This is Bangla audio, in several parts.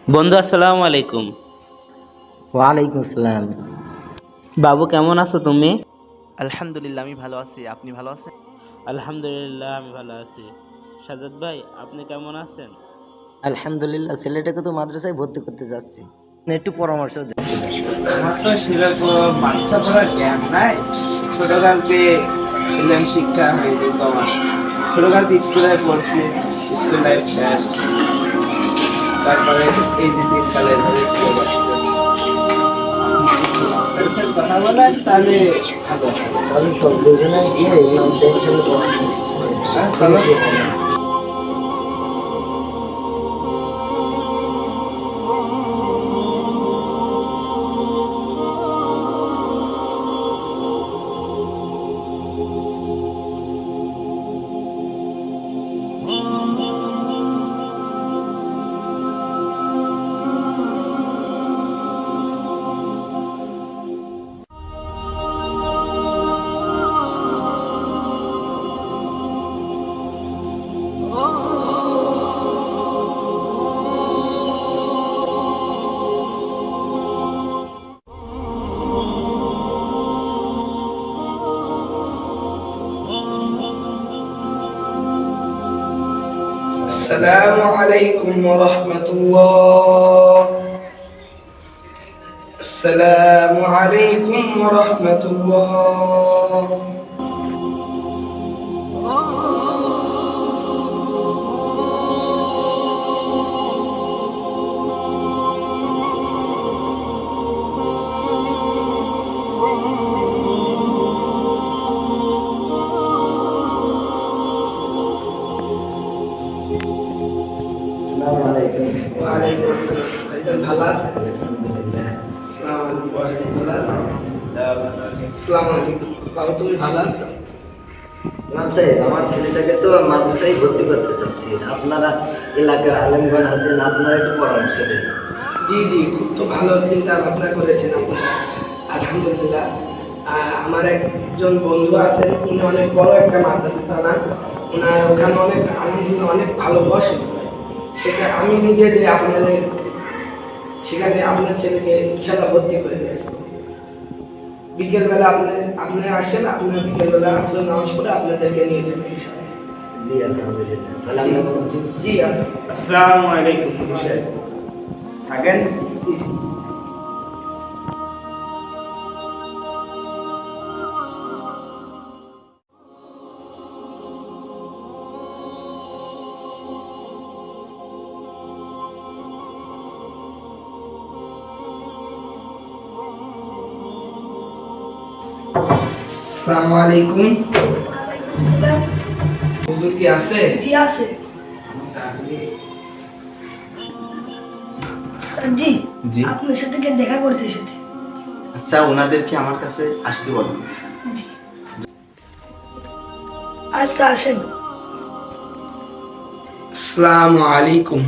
বন্ধু আসসালামু আলাইকুম। ওয়ালাইকুম আসসালাম। বাবু কেমন আছো তুমি? আলহামদুলিল্লাহ, আমি ভালো আছি। আপনি ভালো আছেন? আলহামদুলিল্লাহ আমি ভালো আছি। সাজাদ ভাই আপনি কেমন আছেন? আলহামদুলিল্লাহ, ছেলেটাকে তো মাদ্রাসায় ভর্তি করতে যাচ্ছি, একটু পরামর্শ দিচ্ছিলেন। আমার তো সেরকম বাচ্চা পড়ার জ্ঞান নাই। ছোটকালকে ইসলাম শিক্ষা হয়ে যেত আমার। ছোটকালতে স্কুলে পড়ছি, স্কুল লাইফ শেষ। তারপরে এই যে দিনকালে ধরে স্কুলে যাচ্ছে। কথা বলেন তাহলে ভালো হয়। তাহলে সব দুজনে গিয়ে ইমাম সাহেবের সঙ্গে পরামর্শ হ্যাঁ, চলো। السلام عليكم ورحمة الله. السلام عليكم ورحمة الله. ওয়ালাইকুম আসসালাম। ভাইজান ভালো আছেন? আসসালামু আলাইকুম। ভালো আছেন? আসসালামু আলাইকুম। বাবু তুমি ভালো আছো? ইমাম সাহেব, আমার ছেলেটাকে তো মাদ্রাসায় ভর্তি করতে চাচ্ছি, আপনারা এলাকার আলেমগণ আছেন, আপনারা একটু পরামর্শ দেন। জি জি, খুব তো ভালো চিন্তা ভাবনা করেছেন আপনারা। আলহামদুলিল্লাহ। আমার একজন বন্ধু আছেন, উনি অনেক বড় একটা মাদ্রাসা চালান। ওনার ওখানে অনেক আলহামদুলিল্লাহ অনেক ভালো বসে। সেটা আমি নিজে যে আপনাদের সেখানে আপনার ছেলেকে ইনশাল্লাহ ভর্তি করে দেবেন। বিকেলবেলা আপনি আসেন, আপনার বিকেলবেলা আসলে নামাজ পড়ে আপনাদেরকে নিয়ে যাবেন ইনশাল্লাহ। জি আলহামদুলিল্লাহ, তাহলে আমরা জি আছে। আসসালামু আলাইকুম সাহেব। থাকেন। আসসালামু আলাইকুম। হুজুর কি আছে? জি আছে। উস্তাদ জি, জি। আপনার সাথে কে দেখা করতে এসেছে। আচ্ছা, ওনাদেরকে আমার কাছে আসতে বলুন। জি আচ্ছা, আসেন। আসসালামু আলাইকুম।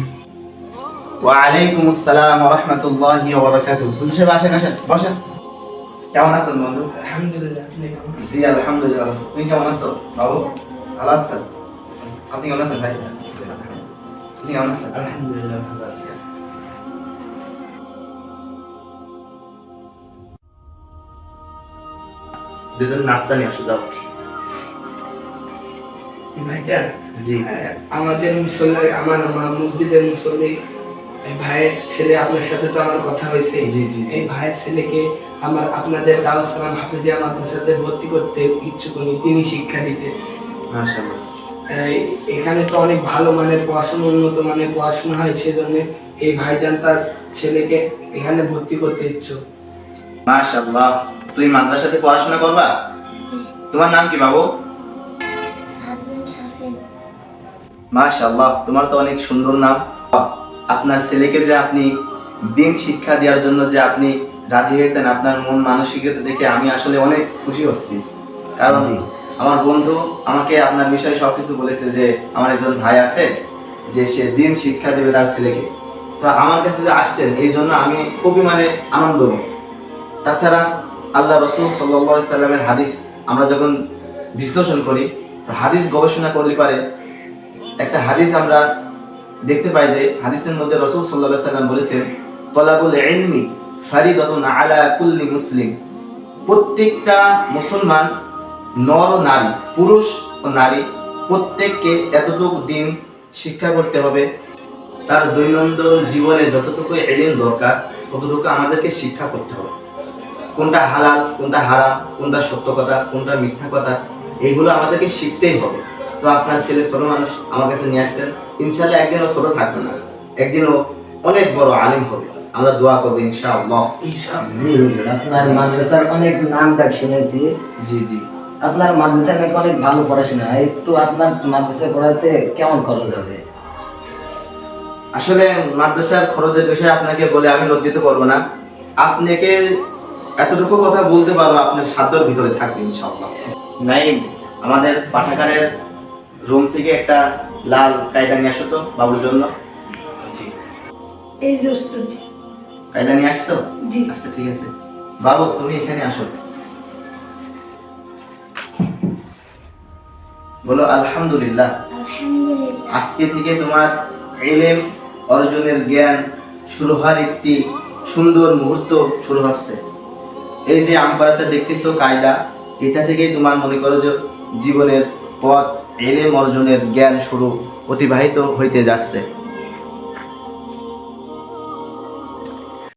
ওয়ালাইকুম আসসালাম ওয়া রাহমাতুল্লাহি ওয়া বারাকাতুহু। হুজুর সাহেব আসেন আসেন, বসেন। কেমন আছেন বন্ধু? আলহামদুলিল্লাহ। আপনি কেমন আছেন? জি আলহামদুলিল্লাহ ভালো আছি। তুমি কেমন আছো বাবু? ভালো আছেন? আপনি কেমন আছেন ভাই? আপনি কেমন আছেন? আলহামদুলিল্লাহ ভালো আছি। দুজন নাস্তা নিয়ে আসো, যাও। ভাইজান, জি আমাদের মুসল্লি, আমার মসজিদের মুসল্লি এই ভাইয়ের ছেলে, আপনার সাথে তো আমার কথা হয়েছে। জি, জি। এই ভাইয়ের ছেলেকে আপনাদের দারুস সালাম হাফেজিয়া মাদ্রাসাতে ভর্তি করতে ইচ্ছুক উনি, তিনি শিক্ষা দিতে। মাশাআল্লাহ। এখানে তো অনেক ভালো মানের পড়াশোনা, উন্নত মানের পড়াশোনা হয়, সেজন্য এই ভাইজান তার ছেলেকে এখানে ভর্তি করতে ইচ্ছুক। মাশাআল্লাহ। তুমি মাদ্রাসাতে পড়াশোনা করবা? তোমার নাম কি বাবু? মাশাআল্লাহ, তোমার তো অনেক সুন্দর নাম। আপনার ছেলেকে যে আপনি দিন শিক্ষা দেওয়ার জন্য যে আপনি রাজি হয়েছেন, আপনার মন মানসিকতা দেখে আমি আসলে অনেক খুশি হচ্ছি। কারণ আমার বন্ধু আমাকে আপনার বিষয়ে সবকিছু বলেছে যে আমার একজন ভাই আছে যে সে দিন শিক্ষা দেবে তার ছেলেকে। তো আমার কাছে যে আসছেন এই জন্য আমি খুবই আনন্দময়। তাছাড়া আল্লাহ রসুল সাল্লাল্লাহু আলাইহি সাল্লামের হাদিস আমরা যখন বিশ্লেষণ করি, তো হাদিস গবেষণা করলে পারে একটা হাদিস আমরা দেখতে পাই যে হাদিসের মধ্যে রাসূল সাল্লাল্লাহু আলাইহি সাল্লাম বলেছেন, তলাবুল ইলমি ফারিদাতুন আলা কুল্লি মুসলিম। প্রত্যেকটা মুসলমান, নর ও নারী, পুরুষ ও নারী, প্রত্যেককে এতটুকু দিন শিক্ষা করতে হবে। তার দৈনন্দিন জীবনে যতটুকু ইলম দরকার ততটুকু আমাদেরকে শিক্ষা করতে হবে। কোনটা হালাল, কোনটা হারাম, কোনটা সত্য কথা, কোনটা মিথ্যা কথা, এইগুলো আমাদেরকে শিখতেই হবে। তো আপনার ছেলে ছোট মানুষ আমার কাছে নিয়ে আসছেন, ইনশাআল্লাহ একদিনও ছোট থাকবে না, একদিনও অনেক বড় আলিম হবে। আমরা দোয়া করবো ইনশাআল্লাহ। জি হুজুর, আপনার মাদ্রাসার অনেক নাম ডাক শুনেছি। জি জি। আপনার মাদ্রাসায় নাকি অনেক ভালো পড়াশোনা হয়, তো আপনার মাদ্রাসায় পড়াতে কেমন খরচ হবে? আসলে মাদ্রাসার খরচের বিষয়ে আপনাকে বলে আমি লজ্জিত করবো না, আপনাকে এতটুকু কথা বলতে পারো আপনার সাধ্যের ভিতরে থাকবে ইনশাআল্লাহ। নাইম, আমাদের পাঠাগারের রুম থেকে একটা লাল কায়দা নিয়ে আসো তো বাবুর জন্য। জি, এই যে উস্তাদ জি। কায়দা নিয়ে আসছো? জি। আচ্ছা ঠিক আছে, বাবু তুমি এখানে আসো। বলো আলহামদুলিল্লাহ। আলহামদুলিল্লাহ। আজকে থেকে তোমার ইলম অর্জনের জ্ঞান শুরু হওয়ার একটি সুন্দর মুহূর্ত শুরু হচ্ছে। এই যে আমপারাটা দেখতেছো কায়দা, এটা থেকেই তোমার মনে করো যে জীবনের পথ ইলম অর্জনের জ্ঞান শুরু অতিবাহিত হইতে যাচ্ছে।